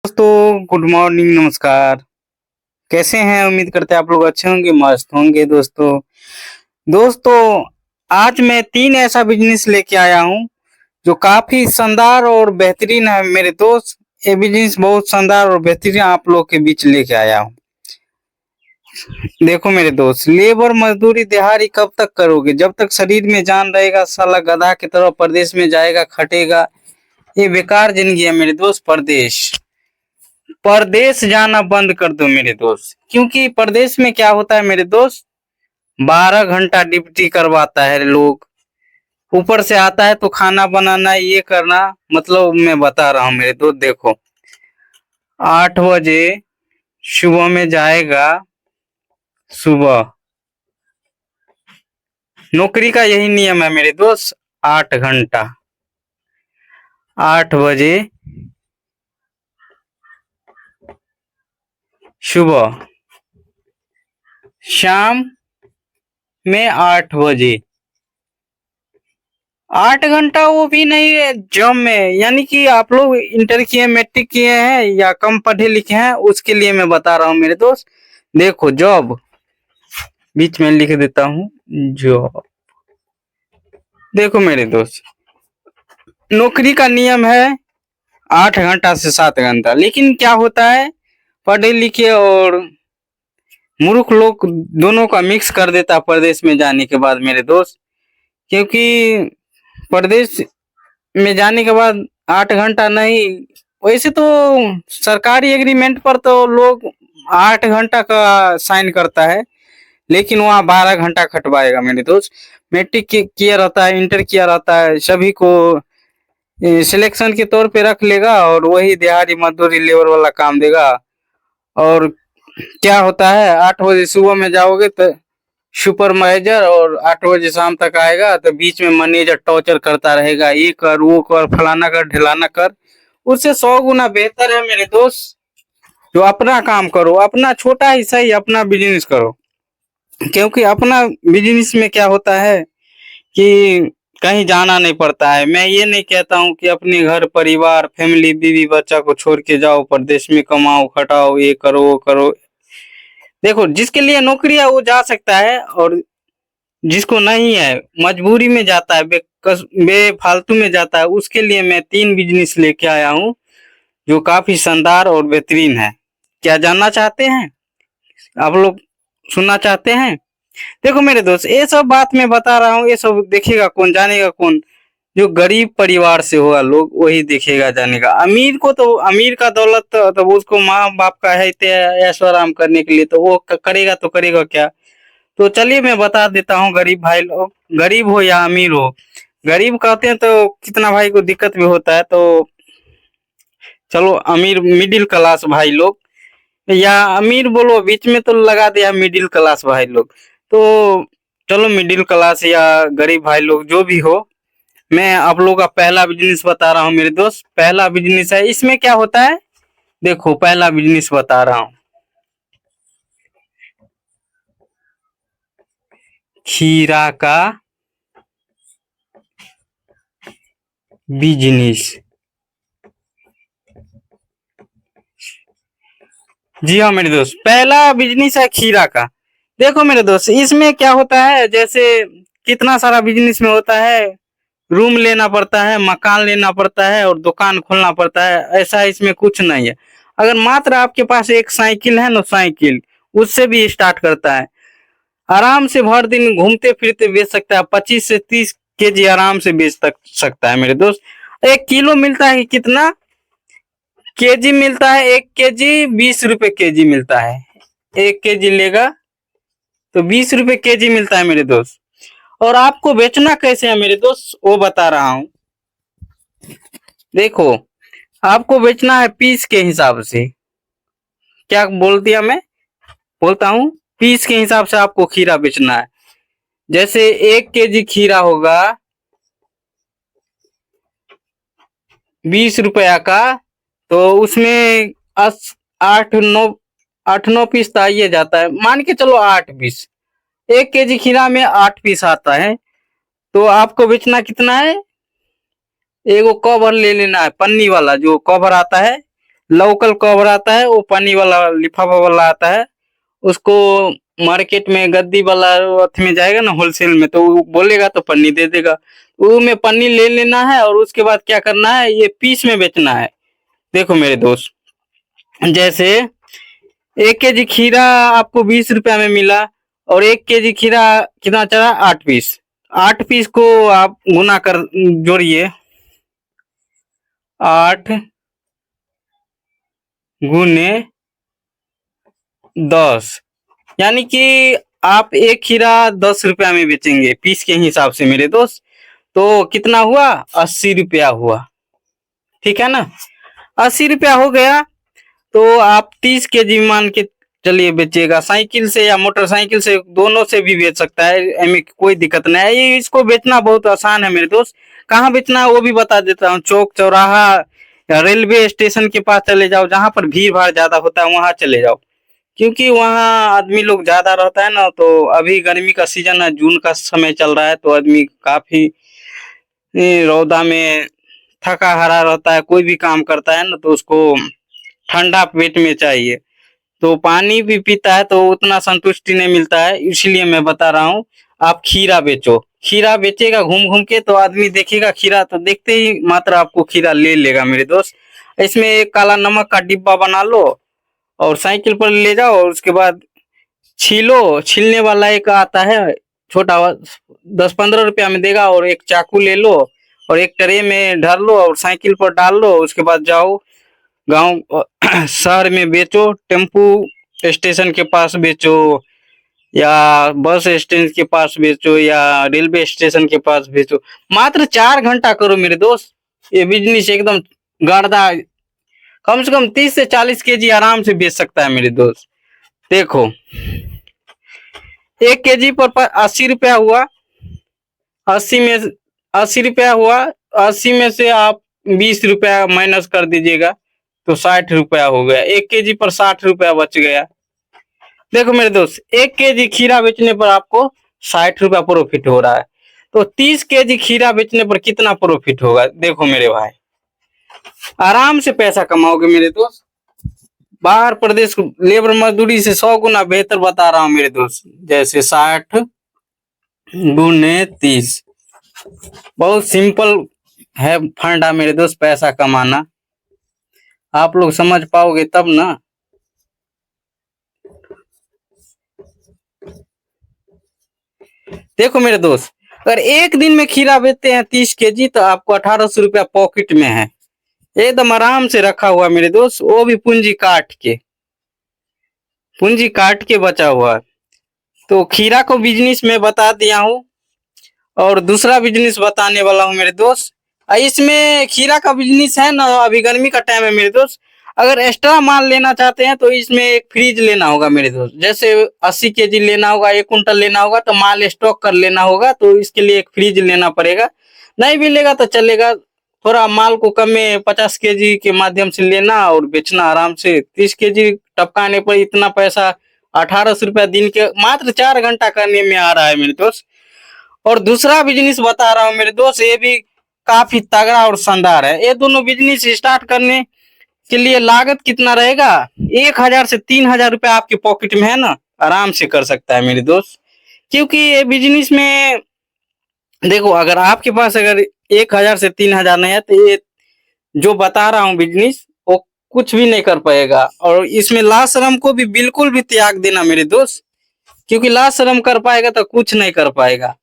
दोस्तों good morning, नमस्कार। कैसे हैं? उम्मीद करते हैं आप लोग अच्छे होंगे, मस्त होंगे। दोस्तों आज मैं 3 ऐसा बिजनेस लेके आया हूँ जो काफी शानदार और बेहतरीन है मेरे दोस्त। ये बिजनेस बहुत शानदार और बेहतरीन आप लोग के बीच लेके आया हूँ। देखो मेरे दोस्त, लेबर मजदूरी दिहाड़ी कब तक करोगे? जब तक शरीर में जान रहेगा साला गधा की तरह परदेश में जाएगा, खटेगा। ये बेकार जिंदगी है मेरे दोस्त। परदेश परदेश जाना बंद कर दो मेरे दोस्त, क्योंकि परदेश में क्या होता है मेरे दोस्त, 12 घंटा ड्यूटी करवाता है लोग। ऊपर से आता है तो खाना बनाना, ये करना। मतलब मैं बता रहा हूँ मेरे दोस्त, देखो 8 बजे सुबह में जाएगा। सुबह नौकरी का यही नियम है मेरे दोस्त, 8 घंटा। 8 बजे सुबह, शाम में 8 बजे। 8 घंटा वो भी नहीं है जॉब में। यानी कि आप लोग इंटर किए, मैट्रिक किए हैं या कम पढ़े लिखे हैं, उसके लिए मैं बता रहा हूँ मेरे दोस्त। देखो जॉब, बीच में लिख देता हूँ जॉब। देखो मेरे दोस्त, नौकरी का नियम है 8 घंटा से 7 घंटा। लेकिन क्या होता है, पढ़े लिखे और मूर्ख लोग दोनों का मिक्स कर देता है प्रदेश में जाने के बाद मेरे दोस्त। क्योंकि प्रदेश में जाने के बाद 8 घंटा नहीं, वैसे तो सरकारी एग्रीमेंट पर तो लोग 8 घंटा का साइन करता है, लेकिन वहाँ 12 घंटा खटवाएगा मेरे दोस्त। मैट्रिक किया रहता है, इंटर किया रहता है, सभी को सिलेक्शन के तौर पे रख लेगा और वही दिहाड़ी मजदूरी लेबर वाला काम देगा। और क्या होता है, 8 बजे सुबह में जाओगे तो सुपरवाइजर, और 8 बजे शाम तक आएगा तो बीच में मैनेजर टॉर्चर करता रहेगा, ये कर वो कर, फलाना कर ढिलाना कर। उससे 100 गुना बेहतर है मेरे दोस्त जो अपना काम करो, अपना छोटा ही सही अपना बिजनेस करो। क्योंकि अपना बिजनेस में क्या होता है कि कहीं जाना नहीं पड़ता है। मैं ये नहीं कहता हूँ कि अपने घर परिवार फैमिली बीवी बच्चा को छोड़ के जाओ प्रदेश में, कमाओ खटाओ, ये करो वो करो। देखो जिसके लिए नौकरी है वो जा सकता है, और जिसको नहीं है मजबूरी में जाता है, बेफालतू में जाता है, उसके लिए मैं 3 बिजनेस लेके आया हूँ जो काफी शानदार और बेहतरीन है। क्या जानना चाहते हैं आप लोग? सुनना चाहते हैं? देखो मेरे दोस्त, ये सब बात मैं बता रहा हूँ, ये सब देखेगा कौन, जानेगा कौन? जो गरीब परिवार से होगा लोग वही देखेगा जानेगा। अमीर को तो, अमीर का दौलत तो उसको माँ बाप का है ऐशो आराम करने के लिए, तो वो करेगा तो करेगा क्या? तो चलिए मैं बता देता हूँ। गरीब भाई लोग, गरीब हो या अमीर हो, गरीब कहते हैं तो कितना भाई को दिक्कत भी होता है, तो चलो अमीर मिडिल क्लास भाई लोग, या अमीर बोलो, बीच में तो लगा दिया मिडिल क्लास भाई लोग। तो चलो मिडिल क्लास या गरीब भाई लोग जो भी हो, मैं आप लोगों का पहला बिजनेस बता रहा हूँ मेरे दोस्त। पहला बिजनेस है, इसमें क्या होता है, देखो पहला बिजनेस बता रहा हूँ, खीरा का बिजनेस। जी हाँ मेरे दोस्त, पहला बिजनेस है खीरा का। देखो मेरे दोस्त, इसमें क्या होता है, जैसे कितना सारा बिजनेस में होता है, रूम लेना पड़ता है, मकान लेना पड़ता है और दुकान खोलना पड़ता है। ऐसा इसमें कुछ नहीं है। अगर मात्र आपके पास एक साइकिल है ना, साइकिल, उससे भी स्टार्ट करता है। आराम से भर दिन घूमते फिरते बेच सकता है, 25 से 30 केजी आराम से बेच सकता है मेरे दोस्त। 1 किलो मिलता है कितना केजी मिलता है? 1 केजी 20 रुपए केजी मिलता है। 1 केजी लेगा तो 20 रुपए केजी मिलता है मेरे दोस्त। और आपको बेचना कैसे है मेरे दोस्त, वो बता रहा हूँ। देखो आपको बेचना है पीस के हिसाब से। क्या बोल दिया मैं? बोलता हूँ पीस के हिसाब से आपको खीरा बेचना है। जैसे 1 केजी खीरा होगा 20 रुपया का, तो उसमें 8 9 पीस तो आइए जाता है, मान के चलो 8 पीस। 1 केजी खीरा में 8 पीस आता है, तो आपको बेचना कितना है? एगो कवर ले लेना है, पन्नी वाला जो कवर आता है, लोकल कवर आता है, वो पन्नी वाला लिफाफा वाला आता है, उसको मार्केट में गद्दी वाला अथी में जाएगा ना होलसेल में, तो वो बोलेगा तो पन्नी दे देगा। वो में पन्नी ले लेना है और उसके बाद क्या करना है, ये पीस में बेचना है। देखो मेरे दोस्त, जैसे 1 केजी खीरा आपको 20 रुपया में मिला, और 1 केजी खीरा कितना चला, 8 पीस। 8 पीस को आप गुना कर जोड़िए, 8 गुने 10, यानी कि आप एक खीरा 10 रुपया में बेचेंगे पीस के हिसाब से मेरे दोस्त, तो कितना हुआ, 80 रुपया हुआ। ठीक है ना, 80 रुपया हो गया। तो आप 30 केजी मान के चलिए बेचिएगा, साइकिल से या मोटरसाइकिल से, दोनों से भी बेच सकता है, हमें कोई दिक्कत नहीं है। ये इसको बेचना बहुत आसान है मेरे दोस्त। कहाँ बेचना है वो भी बता देता हूँ, चौक चौराहा या रेलवे स्टेशन के पास चले जाओ, जहाँ पर भीड़ भाड़ ज्यादा होता है वहां चले जाओ, क्योंकि वहाँ आदमी लोग ज्यादा रहता है ना। तो अभी गर्मी का सीजन है, जून का समय चल रहा है, तो आदमी काफी रौदा में थका हारा रहता है, कोई भी काम करता है ना, तो उसको ठंडा पेट में चाहिए, तो पानी भी पीता है तो उतना संतुष्टि नहीं मिलता है। इसलिए मैं बता रहा हूँ, आप खीरा बेचो। खीरा बेचेगा घूम घूम के, तो आदमी देखेगा खीरा, तो देखते ही मात्र आपको खीरा ले लेगा मेरे दोस्त। इसमें एक काला नमक का डिब्बा बना लो और साइकिल पर ले जाओ, और उसके बाद छीलो। छीलने वाला एक आता है छोटा, 10-15 रुपया में देगा, और एक चाकू ले लो और एक ट्रे में धर लो और साइकिल पर डाल लो। उसके बाद जाओ गांव शहर में बेचो, टेम्पू स्टेशन के पास बेचो, या बस स्टैंड के पास बेचो, या रेलवे स्टेशन के पास बेचो। मात्र 4 घंटा करो मेरे दोस्त, ये बिजनेस एकदम गर्दा, कम से कम 30 से 40 केजी आराम से बेच सकता है मेरे दोस्त। देखो 1 केजी पर 80 रुपया हुआ, 80 रुपया हुआ, 80 में से आप 20 रुपया माइनस कर दीजिएगा, तो 60 रुपया हो गया। 1 केजी पर 60 रुपया बच गया। देखो मेरे दोस्त, 1 केजी खीरा बेचने पर आपको 60 रुपया प्रॉफिट हो रहा है, तो 30 केजी खीरा बेचने पर कितना प्रॉफिट होगा। देखो मेरे भाई, आराम से पैसा कमाओगे मेरे दोस्त। बाहर प्रदेश लेबर मजदूरी से 100 गुना बेहतर बता रहा हूँ मेरे दोस्त। जैसे 60 गुने 30, बहुत सिंपल है फंडा मेरे दोस्त, पैसा कमाना। आप लोग समझ पाओगे तब ना। देखो मेरे दोस्त, अगर एक दिन में खीरा बेचते हैं 30 केजी, तो आपको 1800 रुपया पॉकेट में है, एकदम आराम से रखा हुआ मेरे दोस्त, वो भी पूंजी काट के बचा हुआ। तो खीरा को बिजनेस में बता दिया हूँ, और दूसरा बिजनेस बताने वाला हूँ मेरे दोस्त। इसमें खीरा का बिजनेस है ना, अभी गर्मी का टाइम है मेरे दोस्त, अगर एक्स्ट्रा माल लेना चाहते हैं तो इसमें एक फ्रिज लेना होगा मेरे दोस्त। जैसे 80 केजी लेना होगा, 1 कुंटल लेना होगा, तो माल स्टॉक कर लेना होगा, तो इसके लिए एक फ्रिज लेना पड़ेगा। नहीं भी लेगा तो चलेगा, थोड़ा माल को कम में 50 केजी के माध्यम से लेना और बेचना आराम से। 30 केजी टपकाने पर इतना पैसा 1800 रुपया दिन के मात्र 4 घंटा करने में आ रहा है मेरे दोस्त। और दूसरा बिजनेस बता रहा हूँ मेरे दोस्त, ये भी काफी तगड़ा और शानदार है। ये दोनों बिजनेस स्टार्ट करने के लिए लागत कितना रहेगा, 1000 से 3000 रुपया आपके पॉकेट में है ना, आराम से कर सकता है मेरे दोस्त। क्योंकि ये बिजनेस में देखो, अगर आपके पास अगर 1000 से 3000 नहीं है, तो ये जो बता रहा हूँ बिजनेस, वो कुछ भी नहीं कर पाएगा। और इसमें लाज शर्म को भी बिल्कुल भी त्याग देना मेरे दोस्त, क्योंकि लाज शर्म कर पाएगा तो कुछ नहीं कर पाएगा।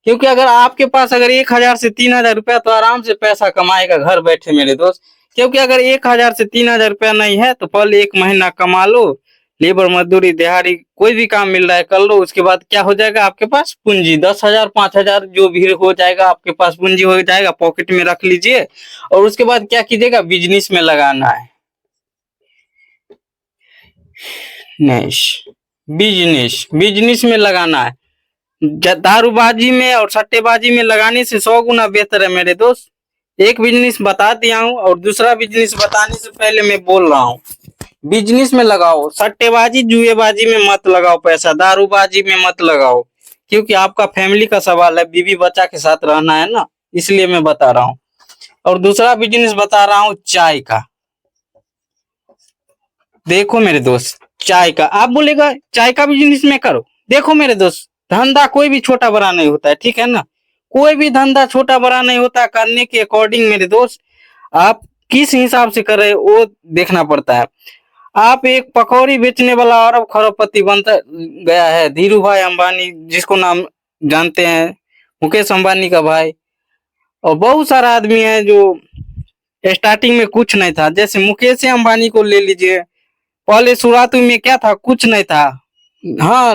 क्योंकि अगर आपके पास अगर 1000 से 3000 रुपया, तो आराम से पैसा कमाएगा घर बैठे मेरे दोस्त। क्योंकि अगर 1000 से 3000 रुपया नहीं है, तो पहले 1 महीना कमा लो, लेबर मजदूरी दिहाड़ी कोई भी काम मिल रहा है कर लो। उसके बाद क्या हो जाएगा, आपके पास पूंजी 10,000 5,000 जो भी हो जाएगा, आपके पास पूंजी हो जाएगा, पॉकेट में रख लीजिए। और उसके बाद क्या कीजिएगा, बिजनेस में लगाना है। बिजनेस बिजनेस में लगाना है। दारूबाजी में और सट्टेबाजी में लगाने से 100 गुना बेहतर है मेरे दोस्त। एक बिजनेस बता दिया हूँ, और दूसरा बिजनेस बताने से पहले मैं बोल रहा हूँ, बिजनेस में लगाओ, सट्टेबाजी जुएबाजी में मत लगाओ पैसा, दारूबाजी में मत लगाओ। क्योंकि आपका फैमिली का सवाल है, बीवी बच्चा के साथ रहना है ना, इसलिए मैं बता रहा हूँ। और दूसरा बिजनेस बता रहा हूँ चाय का। देखो मेरे दोस्त, चाय का आप बोलेगा चाय का बिजनेस में करो। देखो मेरे दोस्त, धंधा कोई भी छोटा बड़ा नहीं होता है, ठीक है ना। कोई भी धंधा छोटा बड़ा नहीं होता, करने के अकॉर्डिंग मेरे दोस्त आप किस हिसाब से कर रहे हो वो देखना पड़ता है। आप एक पकौड़ी बेचने वाला अरब खरबपति बनता गया है, धीरू भाई अंबानी, जिसको नाम जानते हैं, मुकेश अंबानी का भाई। और बहुत सारा आदमी है जो स्टार्टिंग में कुछ नहीं था, जैसे मुकेश अंबानी को ले लीजिए। पहले शुरुआत में क्या था, कुछ नहीं था। हाँ,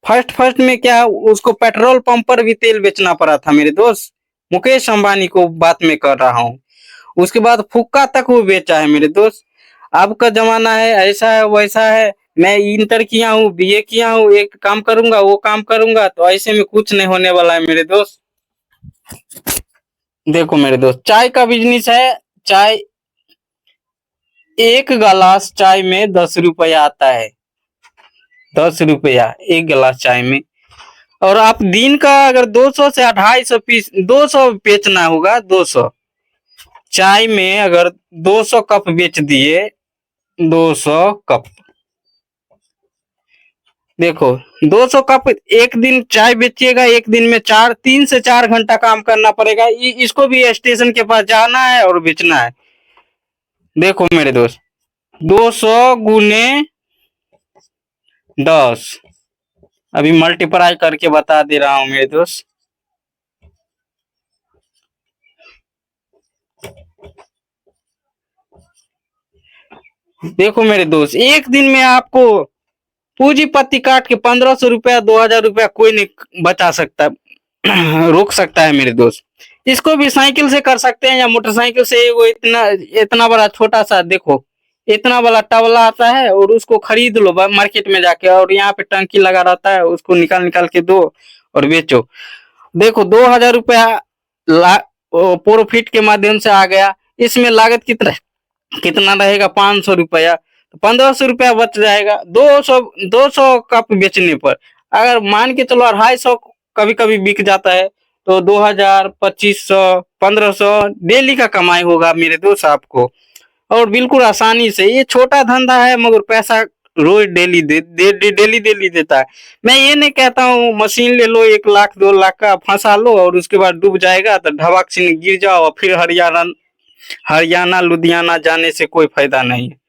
फर्स्ट फर्स्ट में क्या, उसको पेट्रोल पंप पर भी तेल बेचना पड़ा था मेरे दोस्त। मुकेश अंबानी को बात में कर रहा हूँ। उसके बाद फुक्का तक वो बेचा है मेरे दोस्त। अब का जमाना है, ऐसा है वैसा है, मैं इंटर किया हूँ, बीए किया हूँ, एक काम करूंगा वो काम करूंगा, तो ऐसे में कुछ नहीं होने वाला है मेरे दोस्त। देखो मेरे दोस्त, चाय का बिजनेस है। चाय, एक गिलास चाय में 10 रुपया आता है। 10 रुपया एक गिलास चाय में। और आप दिन का अगर 200 से 250 पीस, 200 बेचना होगा, 200 चाय में अगर 200 कप बेच दिए, 200 कप, देखो 200 कप एक दिन चाय बेचिएगा, एक दिन में 3 से 4 घंटा काम करना पड़ेगा। इसको भी स्टेशन के पास जाना है और बेचना है। देखो मेरे दोस्त, 200 गुने 10, अभी मल्टीप्लाई करके बता दे रहा हूं मेरे दोस्त। देखो मेरे दोस्त, एक दिन में आपको पूंजीपति काट के 1500 रुपया 2000 रुपया कोई नहीं बचा सकता, रोक सकता है मेरे दोस्त। इसको भी साइकिल से कर सकते हैं या मोटरसाइकिल से। वो इतना इतना बड़ा छोटा सा, देखो इतना बड़ा टवला आता है, और उसको खरीद लो मार्केट में जाके, और यहाँ पे टंकी लगा रहता है, उसको निकाल निकाल के दो और बेचो। देखो 2000 रुपया प्रॉफिट के माध्यम से आ गया। इसमें लागत कितना कितना रहेगा, 500 रुपया, 1500 रुपया बच जाएगा। 200 कप बेचने पर अगर मान के चलो 250 कभी कभी बिक जाता है, तो 2000, 2500, 1500 डेली का कमाई होगा मेरे दोस्त आपको। और बिल्कुल आसानी से, ये छोटा धंधा है मगर पैसा रोज डेली देता है। मैं ये नहीं कहता हूँ मशीन ले लो 1 लाख 2 लाख का फंसा लो और उसके बाद डूब जाएगा तो ढबाक से गिर जाओ और फिर हरियाणा लुधियाना जाने से कोई फायदा नहीं है।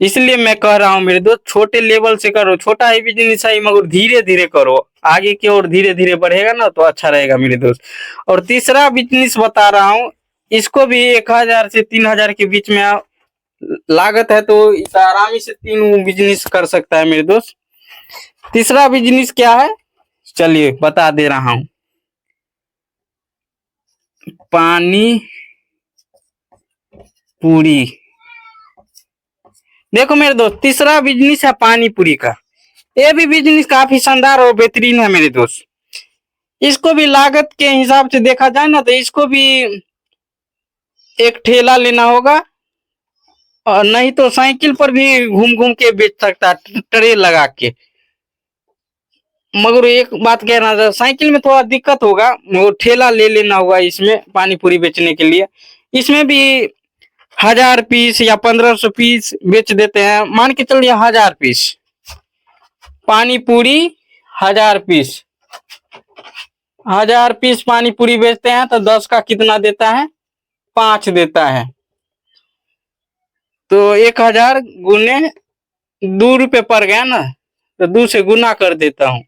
इसलिए मैं कह रहा हूँ मेरे दोस्त, छोटे लेवल से करो, छोटा ही बिजनेस है मगर धीरे धीरे करो, आगे की ओर धीरे धीरे बढ़ेगा ना तो अच्छा रहेगा मेरे दोस्त। और तीसरा बिजनेस बता रहा हूँ, इसको भी 1000 से 3000 के बीच में लागत है, तो इस आरामी से 3 बिजनेस कर सकता है मेरे दोस्त। तीसरा बिजनेस क्या है, चलिए बता दे रहा हूँ। पानी पूरी। देखो मेरे दोस्त, तीसरा बिजनेस है पानी पूरी का। ये भी बिजनेस काफी शानदार और बेहतरीन है मेरे दोस्त। इसको भी लागत के हिसाब से देखा जाए ना तो इसको भी एक ठेला लेना होगा, और नहीं तो साइकिल पर भी घूम घूम के बेच सकता है, ट्रे लगा के। मगर एक बात कहना था, साइकिल में थोड़ा दिक्कत होगा, मगर ठेला ले लेना होगा इसमें पानी पूरी बेचने के लिए। इसमें भी 1000 पीस या 1500 पीस बेच देते हैं, मान के चलिए 1000 पीस पानी पूरी। 1000 पीस, 1000 पीस पानी पूरी बेचते हैं तो 10 का कितना देता है, 5 देता है। तो 1000 गुने 2 रुपये पड़ गया ना, तो 2 से गुना कर देता हूँ।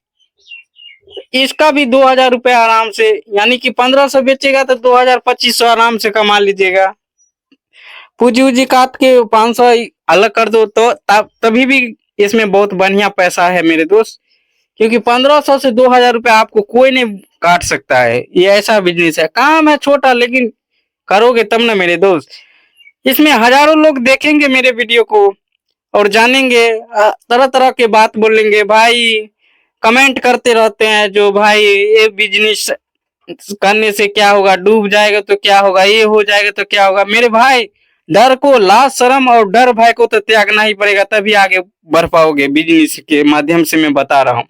इसका भी 2000 रुपये आराम से, यानी कि 1500 बेचेगा तो 2000 2500 आराम से कमा लीजिएगा। पूजी उजी काट के 500 अलग कर दो तो तभी भी इसमें बहुत बढ़िया पैसा है मेरे दोस्त। क्योंकि 1500 से 2000 रुपये आपको कोई नहीं काट सकता है। ये ऐसा बिजनेस है, काम है छोटा लेकिन करोगे तब ना मेरे दोस्त। इसमें हजारों लोग देखेंगे मेरे वीडियो को और जानेंगे, तरह तरह के बात बोलेंगे, भाई कमेंट करते रहते हैं जो भाई ये बिजनेस करने से क्या होगा, डूब जाएगा तो क्या होगा, ये हो जाएगा तो क्या होगा। मेरे भाई, डर को, लाज शर्म और डर भय को तो त्यागना ही पड़ेगा, तभी आगे बढ़ पाओगे बिजनेस के माध्यम से। मैं बता रहा हूँ,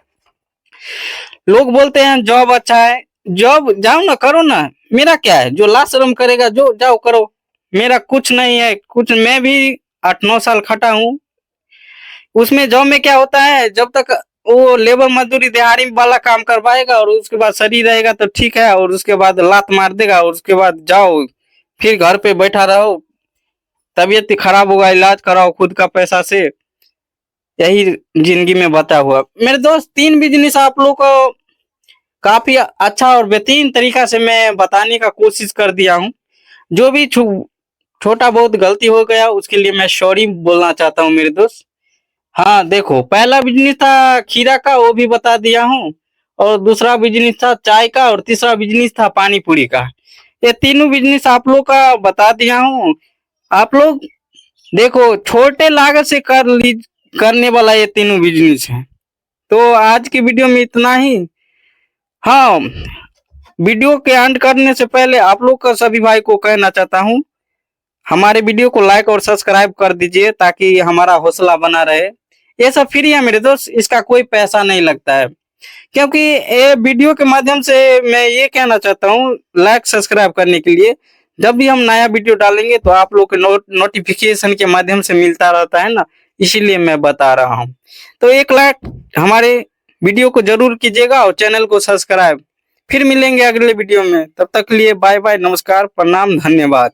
लोग बोलते हैं जॉब अच्छा है, जॉब जाओ ना, करो ना, मेरा क्या है, जो लाज शर्म करेगा जो जाओ करो, मेरा कुछ नहीं है कुछ। मैं भी 8-9 साल खटा हूँ। उसमें जॉब में क्या होता है, जब तक वो लेबर मजदूरी दिहाड़ी वाला काम करवाएगा और उसके बाद सही रहेगा तो ठीक है, और उसके बाद लात मार देगा और उसके बाद जाओ फिर घर पे बैठा रहो, तबीयत खराब होगा, इलाज कराओ खुद का पैसा से। यही जिंदगी में बता हुआ मेरे दोस्त। 3 बिजनेस आप लोग को काफी अच्छा और बेहतरीन तरीका से मैं बताने का कोशिश कर दिया हूँ। जो भी छोटा बहुत गलती हो गया उसके लिए मैं सॉरी बोलना चाहता हूँ मेरे दोस्त। हाँ देखो, पहला बिजनेस था खीरा का, वो भी बता दिया हूँ, और दूसरा बिजनेस था चाय का, और तीसरा बिजनेस था पानी पूरी का। ये तीनों बिजनेस आप लोग का बता दिया हूँ। आप लोग देखो, छोटे लागत से करने वाला ये तीनों बिजनेस है। तो आज की वीडियो में इतना ही। हाँ, वीडियो के एंड करने से पहले आप लोग का सभी भाई को कहना चाहता हूँ, हमारे वीडियो को लाइक और सब्सक्राइब कर दीजिए ताकि हमारा हौसला बना रहे। ये सब फ्री है मेरे दोस्त, इसका कोई पैसा नहीं लगता है। क्योंकि ये वीडियो के माध्यम से मैं ये कहना चाहता हूँ, लाइक सब्सक्राइब करने के लिए, जब भी हम नया वीडियो डालेंगे तो आप लोग के नोटिफिकेशन के माध्यम से मिलता रहता है ना, इसीलिए मैं बता रहा हूँ। तो 1 लाइक हमारे वीडियो को जरूर कीजिएगा और चैनल को सब्सक्राइब। फिर मिलेंगे अगले वीडियो में, तब तक के लिए बाय बाय, नमस्कार, प्रणाम, धन्यवाद।